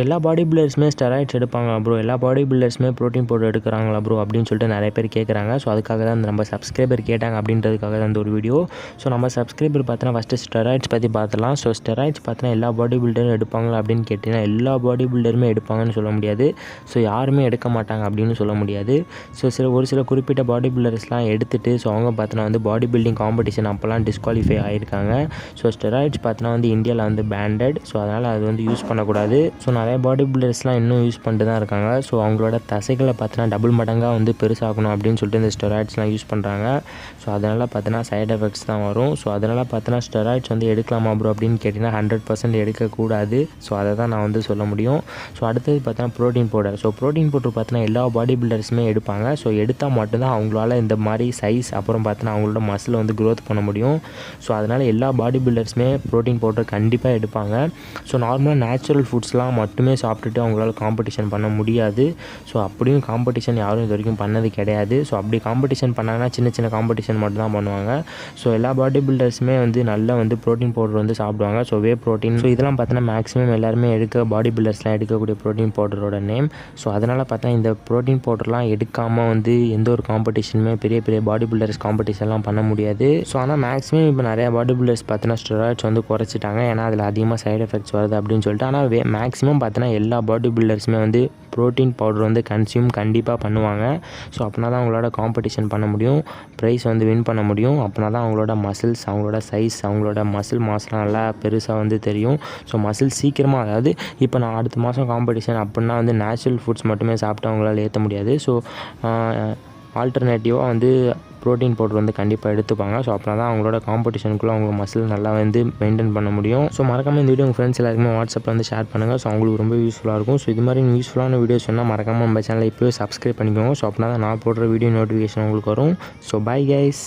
எல்லா பாடி பில்டர்ஸுமே steroids எடுப்பாங்களா bro, எல்லா பாடி பில்டர்ஸுமே protein powder எடுக்கிறாங்களா bro அப்படின்னு சொல்லிட்டு நிறைய பேர் கேட்குறாங்க. ஸோ அதுக்காக தான் நம்ம சப்ஸ்கிரைபர் கேட்டாங்க அப்படின்றதுக்காக தான் இந்த ஒரு வீடியோ. ஸோ நம்ம சப்ஸ்கிரைபர் பார்த்தோன்னா ஃபஸ்ட்டு ஸ்டெராய்ட்ஸ் பற்றி பார்த்துலாம். ஸோ ஸ்டெராய்ட்ஸ் பார்த்தோன்னா எல்லா பாடி பில்டரும் எடுப்பாங்களா அப்படின்னு கேட்டிங்கன்னா எல்லா பாடி பில்டருமே எடுப்பாங்கன்னு சொல்ல முடியாது. ஸோ யாருமே எடுக்க மாட்டாங்க அப்படின்னு சொல்ல முடியாது. ஸோ ஒரு சில குறிப்பிட்ட பாடி பில்டர்ஸ்லாம் எடுத்துகிட்டு ஸோ அவங்க பார்த்தோன்னா வந்து பாடி பில்டிங் காம்படிஷன் அப்போல்லாம் டிஸ்குவாலிஃபை ஆகியிருக்காங்க. ஸோ ஸ்டெராய்ட்ஸ் பார்த்தோன்னா வந்து இந்தியாவில் வந்து பேண்டட். ஸோ அதனால் அது வந்து யூஸ் பண்ணக்கூடாது. ஸோ நிறைய பாடி பில்டர்ஸ்லாம் இன்னும் யூஸ் பண்ணிட்டு தான் இருக்காங்க. ஸோ அவங்களோட தசைகளை பார்த்தோன்னா டபுள் மடங்காக வந்து பெருசாகணும் அப்படின்னு சொல்லிட்டு இந்த ஸ்டெராய்ட்ஸ்லாம் யூஸ் பண்ணுறாங்க. ஸோ அதனால் பார்த்தோன்னா சைட் எஃபெக்ட்ஸ் தான் வரும். ஸோ அதனால் பார்த்தோன்னா ஸ்டெராய்ட்ஸ் வந்து எடுக்கலாமா ப்ரோ அப்படின்னு கேட்டிங்கன்னா 100% எடுக்கக்கூடாது. ஸோ அதை தான் நான் வந்து சொல்ல முடியும். ஸோ அடுத்தது பார்த்தோன்னா protein powder. So protein powder பார்த்தோன்னா எல்லா பாடி பில்டர்ஸுமே எடுப்பாங்க. ஸோ எடுத்தால் மட்டும்தான் அவங்களால இந்த மாதிரி சைஸ் அப்புறம் பார்த்தோன்னா அவங்களோட மசில் வந்து க்ரோத் பண்ண முடியும். ஸோ அதனால் எல்லா பாடி பில்டர்ஸுமே ப்ரோட்டீன் பவுடர் கண்டிப்பாக எடுப்பாங்க. ஸோ நார்மலாக நேச்சுரல் ஃபுட்ஸ்லாம் மட்டுமே சாப்பிட்டுட்டு அவங்களால காம்படிஷன் பண்ண முடியாது. ஸோ அப்படியும் காம்படிஷன் யாரும் இது வரைக்கும் பண்ணது கிடையாது. ஸோ அப்படி காம்படிஷன் பண்ணாங்கன்னா சின்ன சின்ன காம்படிஷன் மட்டும் தான் பண்ணுவாங்க. ஸோ எல்லா பாடி பில்டர்ஸுமே வந்து நல்லா வந்து ப்ரோட்டீன் பவுடர் வந்து சாப்பிடுவாங்க. So whey protein. ஸோ இதெல்லாம் பார்த்தோன்னா மேக்ஸிமம் எல்லாருமே பாடி பில்டர்ஸ்லாம் எடுக்கக்கூடிய ப்ரோட்டீன் பவுடரோட நேம். ஸோ அதனால் பார்த்தா இந்த ப்ரோட்டீன் பவுடர்லாம் எடுக்காமல் வந்து எந்த ஒரு காம்படிஷனுமே பெரிய பெரிய பாடி பில்டர்ஸ் காம்படிஷன்லாம் பண்ண முடியாது. ஸோ ஆனால் மேக்ஸிமம் இப்போ நிறையா பாடி பில்டர்ஸ் பார்த்தோன்னா ஸ்டெராய்ட்ஸ் வந்து குறைச்சிட்டாங்க. ஏன்னா அதில் அதிகமாக சைடு எஃபெக்ட்ஸ் வருது அப்படின்னு சொல்லிட்டு. ஆனால் மேக்ஸிமம் பார்த்தோன்னா எல்லா பாடி பில்டர்ஸுமே வந்து ப்ரோட்டீன் பவுடர் வந்து கன்சியூம் கண்டிப்பாக பண்ணுவாங்க. ஸோ அப்படின்னா தான் அவங்களோட காம்படிஷன் பண்ண முடியும், ப்ரைஸ் வந்து வின் பண்ண முடியும். அப்படின்னா தான் அவங்களோட மசில்ஸ், அவங்களோட சைஸ், அவங்களோட மசில் மாஸ்லாம் நல்லா பெருசாக வந்து தெரியும். ஸோ மசில் சீக்கிரமாக, அதாவது இப்போ நான் அடுத்த மாதம் காம்படிஷன் அப்படின்னா வந்து நேச்சுரல் ஃபுட்ஸ் மட்டுமே சாப்பிட்டு அவங்களால ஏற்ற முடியாது. ஸோ ஆல்டர்னேட்டிவாக வந்து ப்ரோட்டீன் பவுடர் வந்து கண்டிப்பாக எடுத்துப்பாங்க. ஸோ அப்படின்னா தான் அவங்களோட காம்படிஷனுக்குள்ளே அவங்க மசில் நல்லா வந்து மெயின்டைன் பண்ண முடியும். ஸோ மறக்காமல் இந்த வீடியோ உங்கள் ஃப்ரெண்ட்ஸ் எல்லாருக்குமே வாட்ஸ்அப்பில் வந்து ஷேர் பண்ணுங்கள். ஸோ அவங்களுக்கு ரொம்ப யூஸ்ஃபுல்லாக இருக்கும். ஸோ இது மாதிரி யூஸ்ஃபுல்லான வீடியோஸ் சொன்னால் மறக்காமல் நம்ம சேனலை இப்போவே சப்ஸ்கிரைப் பண்ணிக்கோங்க. ஸோ அப்படின்னா தான் நான் போடுற வீடியோ நோட்டிஃபிகேஷன் உங்களுக்கு வரும். So bye guys.